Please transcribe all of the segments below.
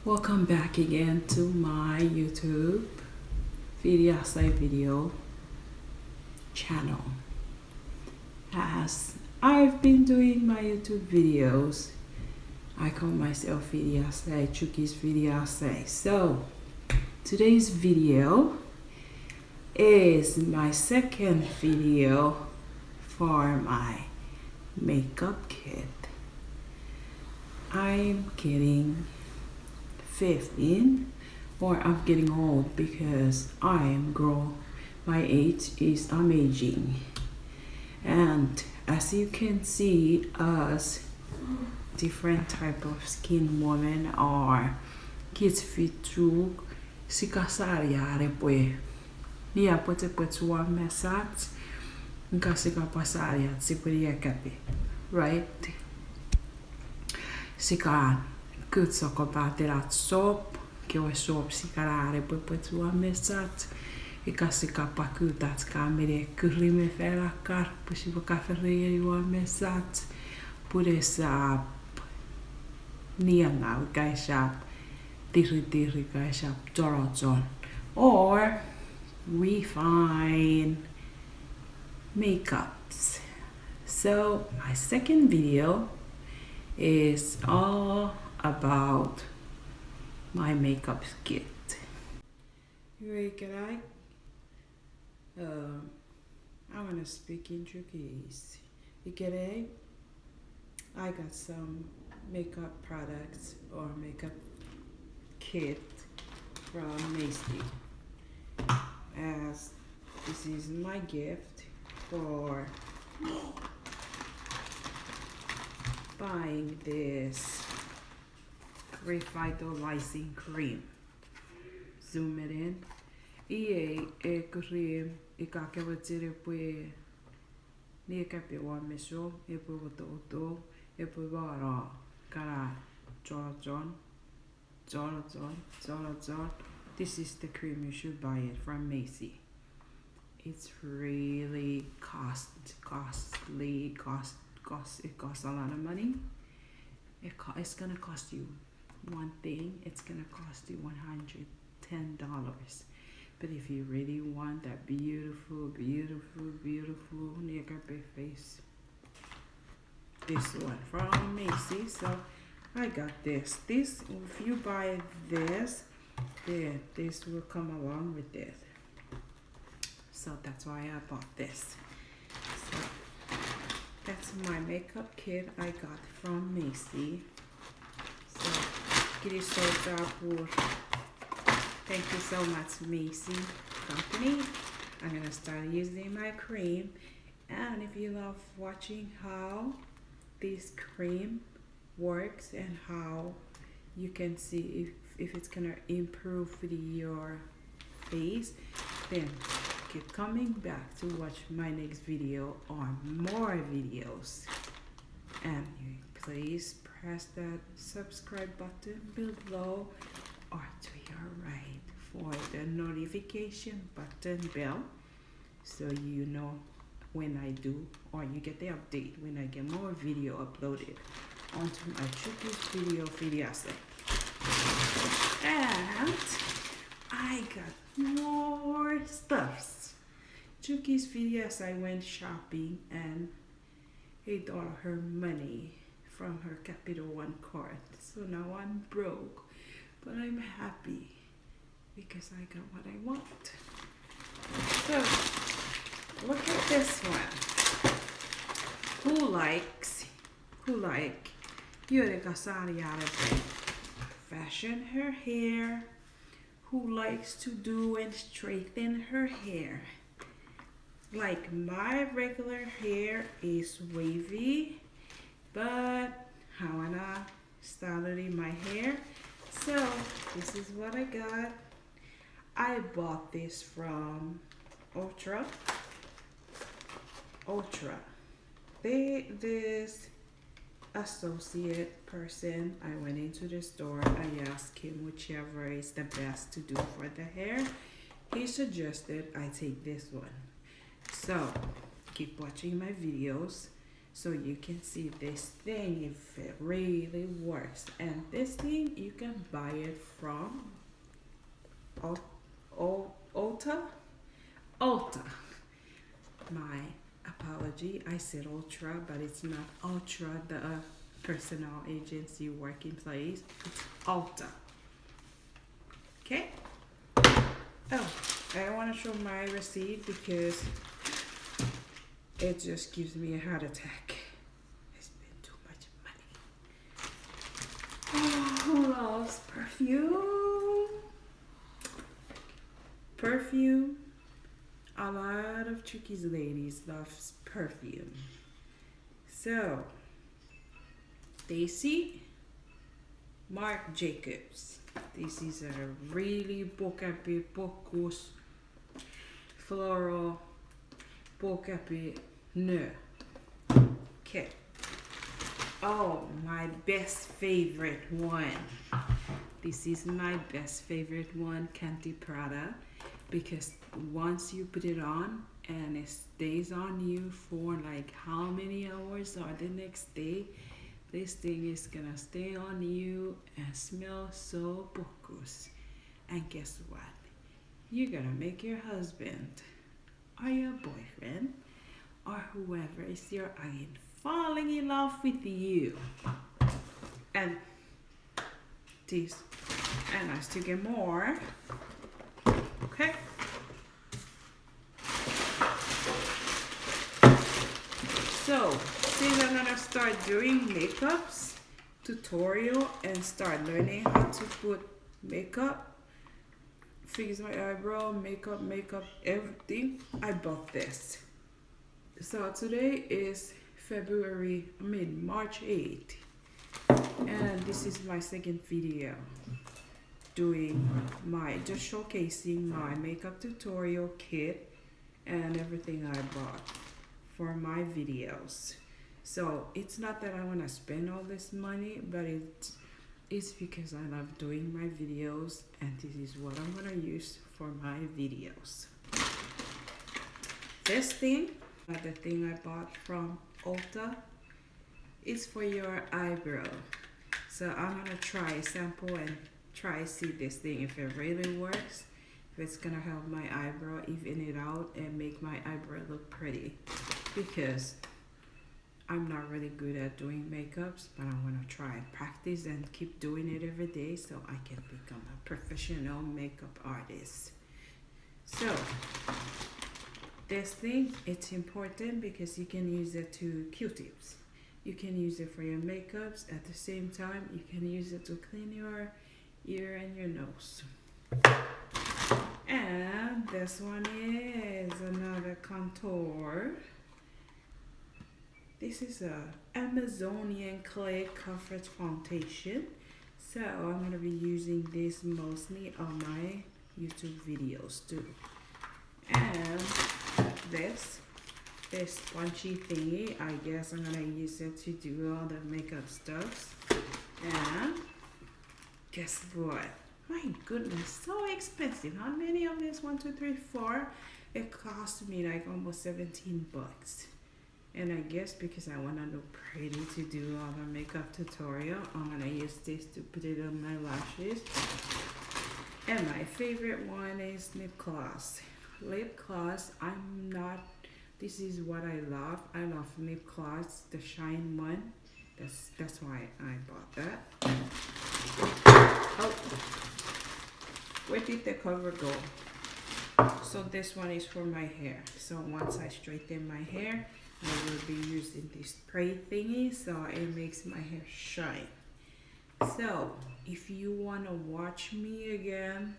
Welcome back again to my YouTube Finiasai video channel. As I've been doing my YouTube videos, I call myself Finiasai, Chuukese Finiasai. So today's video is my second video for my makeup kit. I'm getting 15, or I'm getting old because I am grown. My age is amazing, and as you can see, us different type of skin women are kids fit through sikasariare pue nia pute wa mesat nka sika pasaria sipuria kapi, right? Sika good soko baterat soap que o soap sikarare pue wa mesat ikasika pakutat kamere kurime ferakar pusiva kafereri wa mesat puresa nianga kaishap tiri kaishap jorojon, or we find makeups. So my second video is all about my makeup kit. I'm gonna speak in Chuukese. I got some makeup products or makeup kit from Macy, as this is my gift for buying this revitalizing cream. Zoom it in. E cream ikakevatire pue ni kape wa meso e pue oto e pue vara kara jolajon. This is the cream. You should buy it from Macy. It's really costly. It costs a lot of money. It's gonna cost you one thing. It's gonna cost you $110. But if you really want that beautiful nigga face, this one from Macy. So I got this. This, if you buy this, then this will come along with it. So that's why I bought this. So that's my makeup kit I got from Macy. So thank you so much, Macy company. I'm gonna start using my cream, and if you love watching how this cream works and how you can see if it's gonna improve your face, then keep coming back to watch my next video or more videos. And please press that subscribe button below or to your right for the notification button bell, so you know when I do, or you get the update when I get more video uploaded onto my Chuukese Finiasai. And I got more stuffs. Chuukese Finiasai went shopping and paid all her money from her Capital One card. So now I'm broke, but I'm happy because I got what I want. So look at this one. Who like Yurika Sariare fashion her hair? Who likes to do and straighten her hair? Like my regular hair is wavy, but I wanna style it in my hair. So this is what I got. I bought this from Ultra. This associate person, I went into the store, I asked him whichever is the best to do for the hair. He suggested I take this one. So keep watching my videos so you can see this thing if it really works. And this thing you can buy it from ULTA. My apology, I said Ultra, but it's not Ultra, the personal agency working place. It's ULTA. Okay. Oh, I want to show my receipt because it just gives me a heart attack. I spent too much money. Oh, who loves perfume? Perfume. A lot of Chuukese ladies loves perfume. So, Stacy, Marc Jacobs. This is a really Bocape Bocuse Floral Bocape No. Okay. Oh, my best favorite one. This is my best favorite one, Canty Prada, because once you put it on and it stays on you for like how many hours or the next day, this thing is gonna stay on you and smell so bocuse. And guess what? You're gonna make your husband or your boyfriend or whoever is your agent falling in love with you. And this, and I still get more. Okay. So, since I'm gonna start doing makeups tutorial and start learning how to put makeup, fix my eyebrow, makeup, everything, I bought this. So today is March 8th, and this is my second video doing just showcasing my makeup tutorial kit and everything I bought for my videos. So it's not that I want to spend all this money, but it's because I love doing my videos, and this is what I'm gonna use for my videos. This thing, the thing I bought from ULTA, is for your eyebrow. So I'm gonna try a sample and try see this thing if it really works, if it's gonna help my eyebrow even it out and make my eyebrow look pretty, because I'm not really good at doing makeups, but I'm gonna try and practice and keep doing it every day so I can become a professional makeup artist. So this thing, it's important because you can use it to Q-tips. You can use it for your makeups. At the same time, you can use it to clean your ear and your nose. And this one is another contour. This is a Amazonian Clay Comfort Foundation. So I'm gonna be using this mostly on my YouTube videos too. And this spongy thingy, I guess I'm gonna use it to do all the makeup stuff. And guess what? My goodness, so expensive. How many of this? 1, 2, 3, 4. It cost me like almost 17 bucks. And I guess because I want to look pretty to do all the makeup tutorial, I'm gonna use this to put it on my lashes. And my favorite one is lip gloss. Lip gloss, this is what I love. I love lip gloss, the shine one. That's why I bought that. Oh, where did the cover go? So this one is for my hair. So once I straighten my hair, I will be using this spray thingy so it makes my hair shine. So if you want to watch me again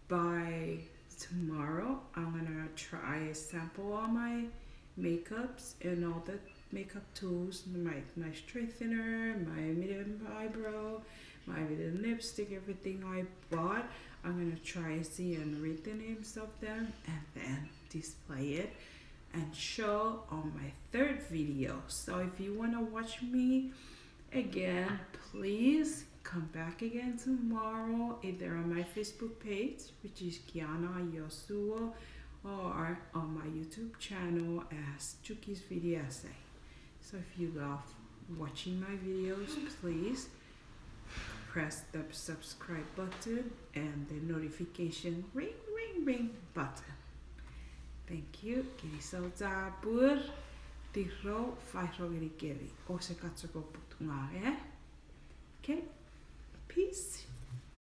by tomorrow, I'm gonna try a sample of my makeups and all the makeup tools, my straightener, my medium eyebrow, my little lipstick, everything I bought. I'm gonna try see and read the names of them and then display it and show on my third video. So if you want to watch me again, please come back again tomorrow, either on my Facebook page, which is Kiana Yosuo, or on my YouTube channel as Chuukese Finiasai. So if you love watching my videos, please press the subscribe button and the notification ring button. Thank you. Kiri sau tā pur, tiro whairo kiri. O se katsako putunga, eh? Okay, peace.